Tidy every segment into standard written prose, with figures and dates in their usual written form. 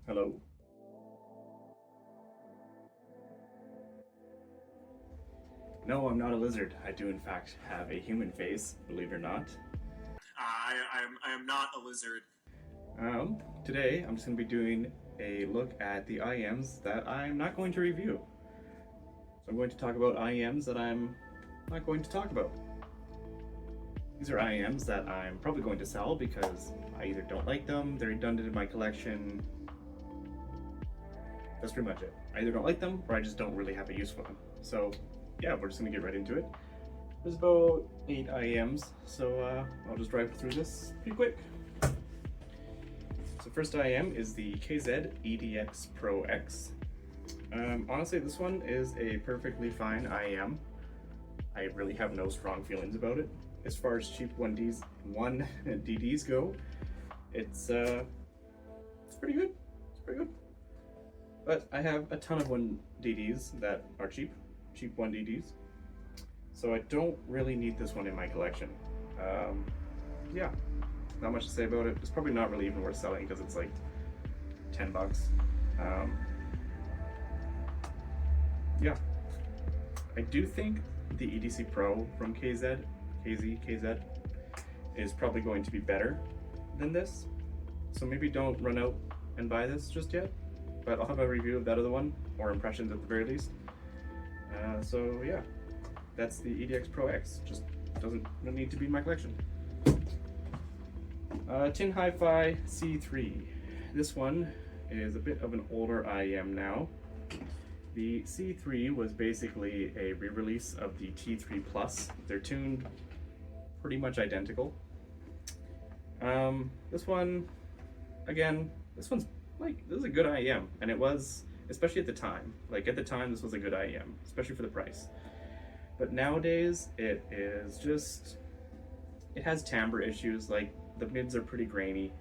Hello. No, I'm not a lizard. I do in fact have a human face, believe it or not. I am not a lizard. Today I'm just going to be doing a look at the IEMs that I'm not going to review. So I'm going to talk about IEMs that I'm not going to talk about. These are IEMs that I'm probably going to sell because I either don't like them, they're redundant in my collection. That's pretty much it. I either don't like them or I just don't really have a use for them. So yeah, we're just going to get right into it. There's about 8 IEMs, so I'll just drive through this pretty quick. So first IEM is the AS10 Pro X. Honestly, this one is a perfectly fine IEM. I really have no strong feelings about it. As far as cheap 1DDs go, it's pretty good. It's pretty good. But I have a ton of 1DDs that are cheap 1DDs. So I don't really need this one in my collection. Yeah, not much to say about it. It's probably not really even worth selling because it's like 10 bucks. Yeah, I do think the EDC Pro from KZ is probably going to be better than this. So maybe don't run out and buy this just yet, but I'll have a review of that other one, or impressions at the very least. So yeah, that's the EDX Pro X. Just doesn't need to be in my collection. Tin Hi-Fi C3. This one is a bit of an older IEM now. The C3 was basically a re-release of the T3 Plus. They're tuned pretty much identical. This one, again, this is a good IEM, and it was, especially at the time. Like at the time, this was a good IEM, especially for the price. But nowadays, it has timbre issues. Like the mids are pretty grainy.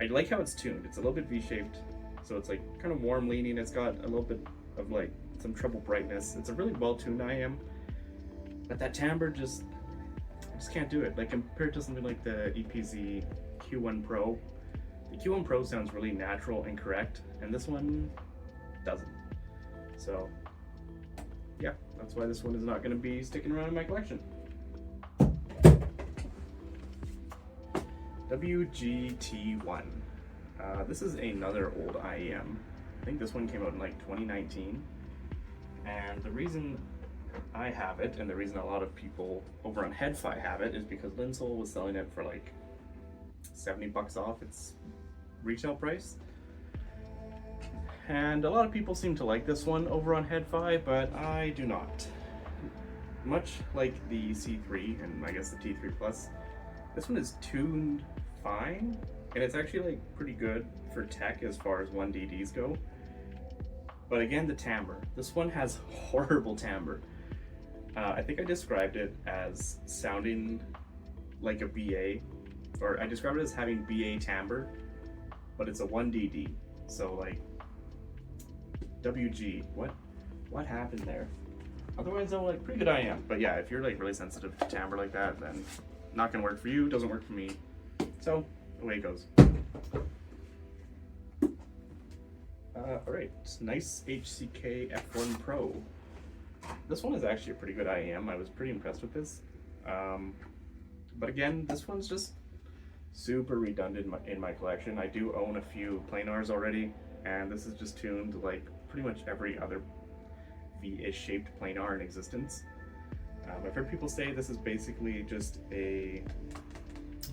I like how it's tuned. It's a little bit V-shaped, so it's like kind of warm leaning. It's got a little bit of like some treble brightness. It's a really well-tuned IEM, but that timbre I just can't do it. Like compared to something like the EPZ Q1 Pro, the Q1 Pro sounds really natural and correct, and this one doesn't. So yeah, that's why this one is not going to be sticking around in my collection. WGT1. This is another old IEM. I think this one came out in like 2019. And the reason I have it, and the reason a lot of people over on HeadFi have it, is because Linsol was selling it for like 70 bucks off its retail price. And a lot of people seem to like this one over on HeadFi, but I do not. Much like the C3 and I guess the T3 Plus, this one is tuned fine, and it's actually like pretty good for tech as far as 1DDs go. But again, the timbre. This one has horrible timbre. I think I described it as sounding like a BA, or I described it as having BA timbre, but it's a 1DD. So like, WG, what happened there? Otherwise, though, like pretty good IEM. But yeah, if you're like really sensitive to timbre like that, then not gonna work for you. Doesn't work for me. So away it goes. All right, nice HCK F1 Pro. This one is actually a pretty good IEM. I was pretty impressed with this. But again, this one's just super redundant in my collection. I do own a few planars already, and this is just tuned like pretty much every other V-ish shaped planar in existence. I've heard people say this is basically just a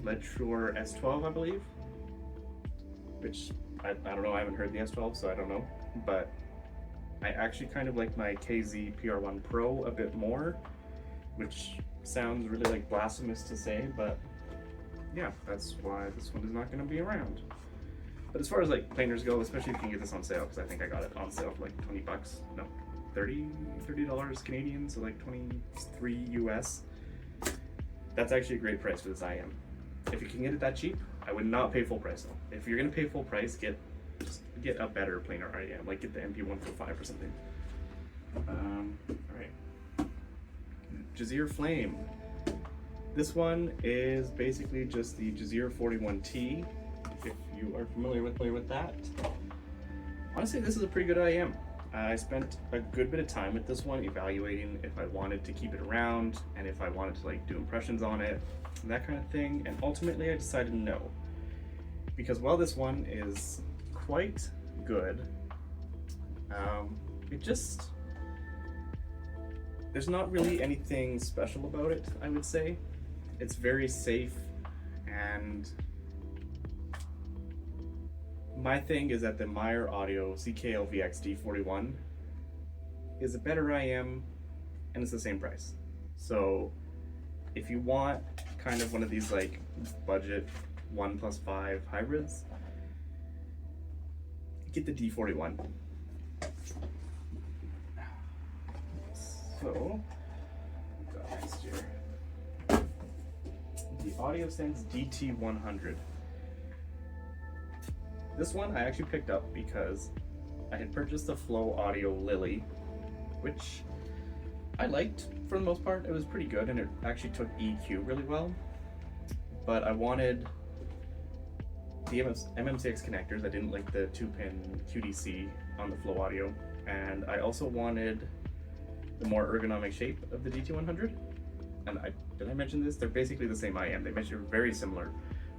Leadshore S12, I believe, which I don't know. I haven't heard the S12, so I don't know. But I actually kind of like my KZ PR1 Pro a bit more, which sounds really like blasphemous to say, but yeah, that's why this one is not going to be around. But as far as like planers go, especially if you can get this on sale, because I think I got it on sale for like 20 bucks. No, $30 Canadian, so like 23 US. That's actually a great price for this IEM. If you can get it that cheap, I would not pay full price though. If you're gonna pay full price, just get a better planar IEM, like get the MP145 or something. All right, Jazeer Flame. This one is basically just the Jazeer 41T, if you are familiar with that. Honestly, this is a pretty good IEM. I spent a good bit of time with this one evaluating if I wanted to keep it around and if I wanted to like do impressions on it and that kind of thing, and ultimately I decided no. Because while this one is quite good, there's not really anything special about it, I would say. It's very safe, and my thing is that the Myer Audio CKLVX D41 is a better IEM and it's the same price. So if you want kind of one of these like budget 1+5 hybrids, get the D41. So, got next here. The AudioSense DT100. This one I actually picked up because I had purchased the Flow Audio Lily, which I liked for the most part. It was pretty good and it actually took EQ really well. But I wanted the MMCX connectors. I didn't like the 2-pin QDC on the Flow Audio, and I also wanted the more ergonomic shape of the DT100. And did I mention this? They're basically the same IEM. They measure very similar,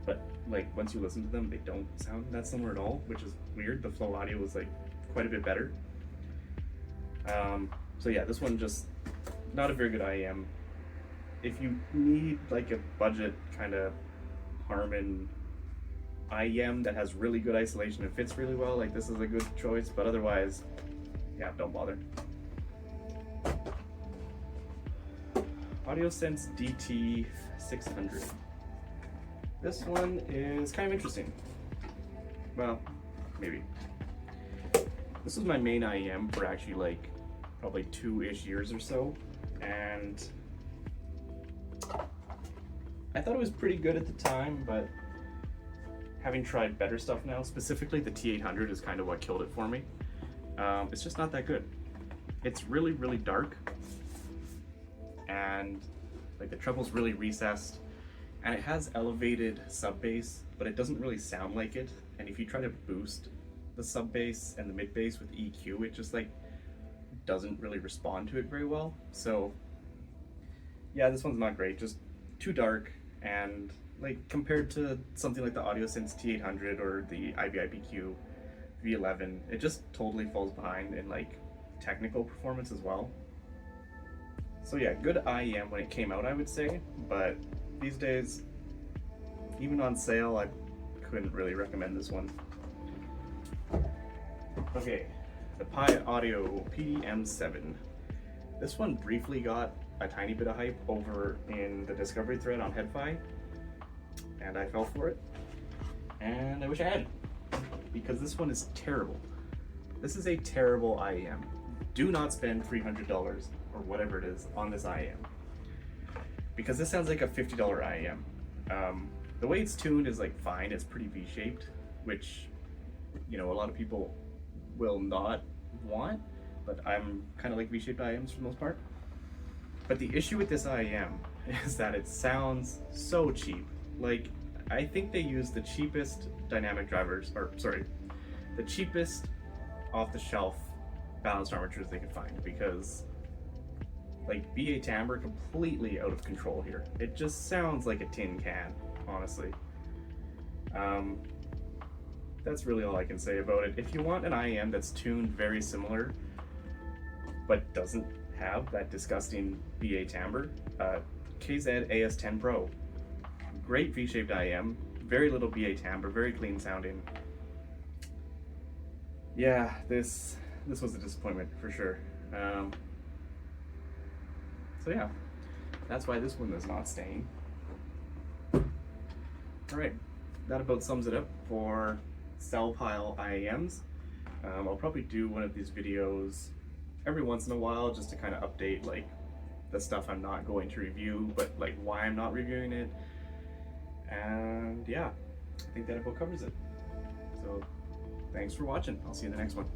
but like once you listen to them, they don't sound that similar at all, which is weird. The Flow Audio was like quite a bit better. So yeah, this one just not a very good IEM. If you need like a budget kind of Harman IEM that has really good isolation and fits really well, like this is a good choice, but otherwise, yeah, don't bother. AudioSense DT600. This one is kind of interesting. Well, maybe. This was my main IEM for actually like probably 2-ish years or so, and I thought it was pretty good at the time, but having tried better stuff now, specifically the T800 is kind of what killed it for me. It's just not that good. It's really, really dark, and like the treble's really recessed, and it has elevated sub bass, but it doesn't really sound like it. And if you try to boost the sub bass and the mid bass with EQ, it just like doesn't really respond to it very well. So yeah, this one's not great, just too dark, and like compared to something like the AudioSense T800 or the IBIPQ V11, it just totally falls behind in like technical performance as well. So yeah, good IEM when it came out, I would say, but these days, even on sale, I couldn't really recommend this one. Okay, the Pi Audio PDM7. This one briefly got a tiny bit of hype over in the discovery thread on HeadFi, and I fell for it, and I wish I hadn't, because this one is terrible. This is a terrible IEM. Do not spend $300 or whatever it is on this IEM, because this sounds like a $50 IEM. The way it's tuned is like fine, it's pretty V-shaped, which, you know, a lot of people will not want, but I'm kind of like V-shaped IEMs for the most part. But the issue with this IEM is that it sounds so cheap. Like, I think they use the cheapest dynamic drivers, or sorry, the cheapest off-the-shelf balanced armatures they could find, because like BA timbre completely out of control here. It just sounds like a tin can, honestly. That's really all I can say about it. If you want an IEM that's tuned very similar, but doesn't have that disgusting BA timbre, KZ AS10 Pro. Great V-shaped IEM, very little BA timbre, very clean sounding. Yeah, this was a disappointment for sure. So yeah, that's why this one is not staying. Alright, that about sums it up for cell pile IEMs. I'll probably do one of these videos every once in a while just to kind of update like the stuff I'm not going to review, but like why I'm not reviewing it. And yeah, I think that about covers it. So thanks for watching. I'll see you in the next one.